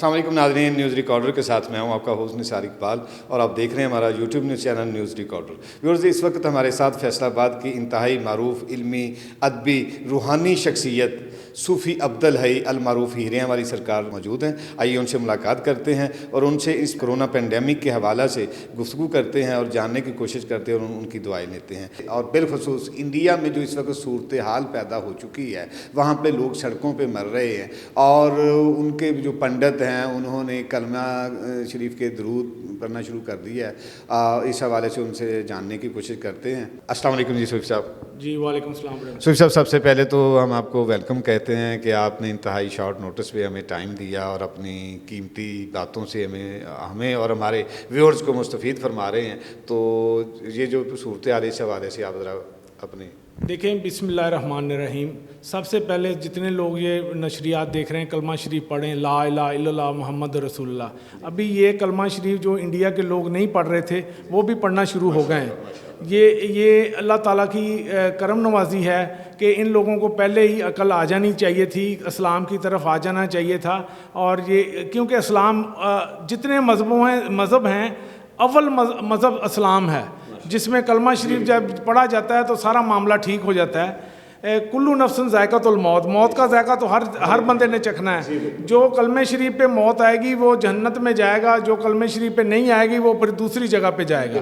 السلام علیکم ناظرین، نیوز ریکارڈر کے ساتھ میں ہوں آپ کا ہوسٹ نثار اقبال اور آپ دیکھ رہے ہیں ہمارا YouTube news channel News Recorder. Viewers, اس وقت ہمارے ساتھ فیصل آباد کی انتہائی معروف علمی، ادبی، روحانی شخصیت صوفی عبدالحی المعروف ہیریاں والی سرکار موجود ہیں۔ آئیے ان سے ملاقات کرتے ہیں اور ان سے اس کرونا پینڈیمک کے حوالے سے گفتگو کرتے ہیں اور جاننے کی کوشش کرتے ہیں اور ان کی دعائیں لیتے ہیں۔ اور بالخصوص انڈیا میں جو اس وقت صورتحال پیدا ہو چکی ہے، وہاں پہ لوگ سڑکوں پہ مر رہے ہیں اور ان کے جو پنڈت ہیں انہوں نے کلمہ شریف کے درود پڑھنا شروع کر دیا ہے۔ اس حوالے سے ان سے جاننے کی کوشش کرتے ہیں۔ السلام علیکم جی صوفی صاحب۔ جی وعلیکم السلام۔ صوفی صاحب، سب سے پہلے تو ہم آپ کو ویلکم کہتے ہیں کہ آپ نے انتہائی شارٹ نوٹس پہ ہمیں ٹائم دیا اور اپنی قیمتی باتوں سے ہمیں اور ہمارے ویورز کو مستفید فرما رہے ہیں۔ تو یہ جو صورتحال اس حوالے سے آپ ذرا اپنے دیکھیں، بسم اللہ الرحمن الرحیم۔ سب سے پہلے جتنے لوگ یہ نشریات دیکھ رہے ہیں، کلمہ شریف پڑھیں، لا الہ الا اللہ محمد رسول اللہ۔ ابھی یہ کلمہ شریف جو انڈیا کے لوگ نہیں پڑھ رہے تھے وہ بھی پڑھنا شروع ہو گئے ہیں۔ یہ اللہ تعالیٰ کی کرم نوازی ہے کہ ان لوگوں کو پہلے ہی عقل آ جانی چاہیے تھی، اسلام کی طرف آ جانا چاہیے تھا۔ اور یہ کیونکہ اسلام جتنے مذہب ہیں اول مذہب اسلام ہے، جس میں کلمہ شریف جب پڑھا جاتا ہے تو سارا معاملہ ٹھیک ہو جاتا ہے۔ کلو نفس ذائقۃ الموت، موت کا ذائقہ تو ہر بندے نے چکھنا ہے۔ جو کلمہ شریف پہ موت آئے گی وہ جنت میں جائے گا، جو کلمہ شریف پہ نہیں آئے گی وہ پھر دوسری جگہ پہ جائے گا۔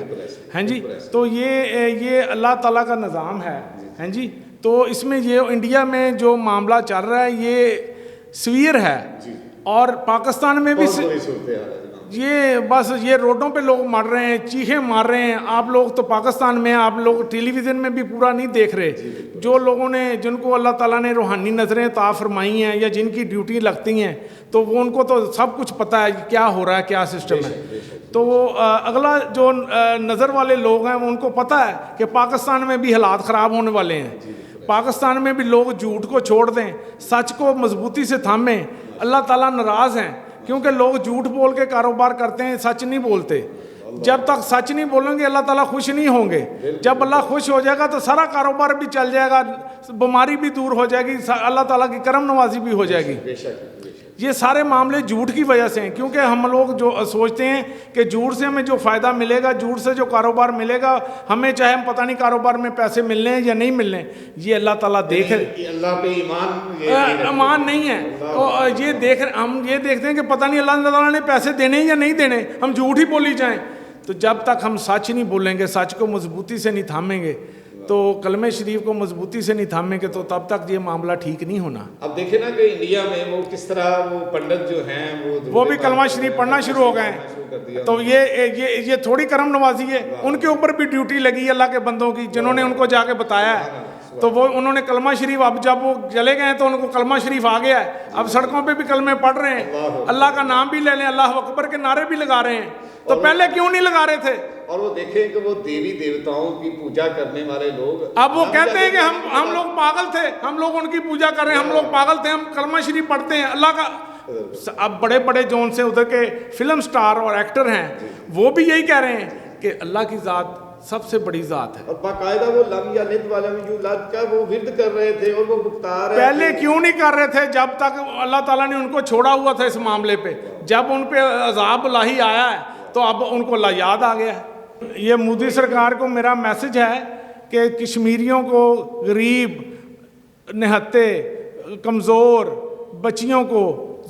ہاں جی، تو یہ اللہ تعالیٰ کا نظام ہے۔ ہاں جی، تو اس میں یہ انڈیا میں جو معاملہ چل رہا ہے یہ سویر ہے، اور پاکستان میں بھی یہ روڈوں پہ لوگ مر رہے ہیں، چیخیں مار رہے ہیں۔ آپ لوگ تو پاکستان میں، آپ لوگ ٹیلی ویژن میں بھی پورا نہیں دیکھ رہے۔ جو لوگوں نے، جن کو اللہ تعالیٰ نے روحانی نظریں عطا فرمائی ہیں یا جن کی ڈیوٹی لگتی ہیں، تو وہ ان کو تو سب کچھ پتہ ہے کیا ہو رہا ہے، کیا سسٹم ہے۔ تو وہ اگلا جو نظر والے لوگ ہیں ان کو پتہ ہے کہ پاکستان میں بھی حالات خراب ہونے والے ہیں۔ پاکستان میں بھی لوگ جھوٹ کو چھوڑ دیں، سچ کو مضبوطی سے تھامیں۔ اللہ تعالیٰ ناراض ہیں کیونکہ لوگ جھوٹ بول کے کاروبار کرتے ہیں، سچ نہیں بولتے۔ جب تک سچ نہیں بولیں گے اللہ تعالیٰ خوش نہیں ہوں گے۔ جب اللہ خوش ہو جائے گا تو سارا کاروبار بھی چل جائے گا، بیماری بھی دور ہو جائے گی، اللہ تعالیٰ کی کرم نوازی بھی ہو جائے گی۔ یہ سارے معاملے جھوٹ کی وجہ سے ہیں، کیونکہ ہم لوگ جو سوچتے ہیں کہ جھوٹ سے ہمیں جو فائدہ ملے گا، جھوٹ سے جو کاروبار ملے گا، ہمیں چاہے ہم پتہ نہیں کاروبار میں پیسے ملنے ہیں یا نہیں ملنے، یہ اللہ تعالیٰ دیکھ اللہ پہ ایمان نہیں ہے۔ تو ہم یہ دیکھتے ہیں کہ پتہ نہیں اللہ تعالیٰ نے پیسے دینے یا نہیں دینے، ہم جھوٹ ہی بولی جائیں۔ تو جب تک ہم سچ نہیں بولیں گے، سچ کو مضبوطی سے نہیں تھامیں گے، تو کلمہ شریف کو مضبوطی سے نہیں تھامیں گے، تو تب تک یہ معاملہ ٹھیک نہیں ہونا۔ اب دیکھیں نا کہ انڈیا میں وہ کس طرح وہ پنڈت جو ہیں وہ بھی کلمہ شریف پڑھنا شروع ہو گئے ہیں۔ تو یہ تھوڑی کرم نوازی ہے، ان کے اوپر بھی ڈیوٹی لگی ہے اللہ کے بندوں کی، جنہوں نے ان کو جا کے بتایا ہے۔ تو وہ انہوں نے کلمہ شریف، اب جب وہ چلے گئے تو ان کو کلمہ شریف آ گیا ہے، اب سڑکوں پہ بھی کلمے پڑھ رہے ہیں، اللہ کا نام بھی لے لیں، اللہ اکبر کے نعرے بھی لگا رہے ہیں۔ تو پہلے کیوں نہیں لگا رہے تھے؟ اور وہ دیکھیں کہ وہ دیوی دیوتاؤں کی پوجا کرنے والے لوگ اب وہ کہتے ہیں کہ ہم لوگ پاگل تھے، ہم لوگ ان کی پوجا کر رہے ہیں، ہم لوگ پاگل تھے، ہم کلمہ شریف پڑھتے ہیں اللہ کا۔ اب بڑے بڑے جو ان سے ادھر کے فلم سٹار اور ایکٹر ہیں وہ بھی یہی کہہ رہے ہیں کہ اللہ کی ذات سب سے بڑی ذات ہے۔ اور باقاعدہ وہ لم یا لد والا جو لد کا وہ ورد کر رہے تھے اور وہ مختار پہلے کیوں نہیں کر رہے تھے؟ جب تک اللہ تعالیٰ نے ان کو چھوڑا ہوا تھا اس معاملے پہ، جب ان پہ عذاب الہی آیا ہے تو اب ان کو اللہ یاد آ گیا ہے۔ یہ مودی سرکار کو میرا میسج ہے کہ کشمیریوں کو، غریب، نہتے، کمزور بچیوں کو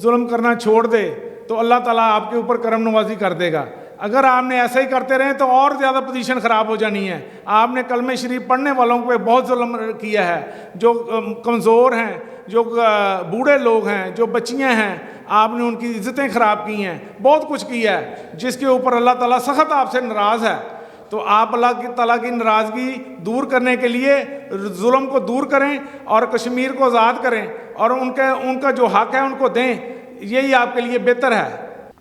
ظلم کرنا چھوڑ دے تو اللہ تعالیٰ آپ کے اوپر کرم نوازی کر دے گا۔ اگر آپ نے ایسا ہی کرتے رہے تو اور زیادہ پوزیشن خراب ہو جانی ہے۔ آپ نے کلمہ شریف پڑھنے والوں پہ بہت ظلم کیا ہے، جو کمزور ہیں، جو بوڑھے لوگ ہیں، جو بچیاں ہیں، آپ نے ان کی عزتیں خراب کی ہیں، بہت کچھ کیا ہے جس کے اوپر اللہ تعالیٰ سخت آپ سے ناراض ہے۔ تو آپ اللہ تعالیٰ کی ناراضگی دور کرنے کے لیے ظلم کو دور کریں اور کشمیر کو آزاد کریں اور ان کا جو حق ہے ان کو دیں، یہی آپ کے لیے بہتر ہے۔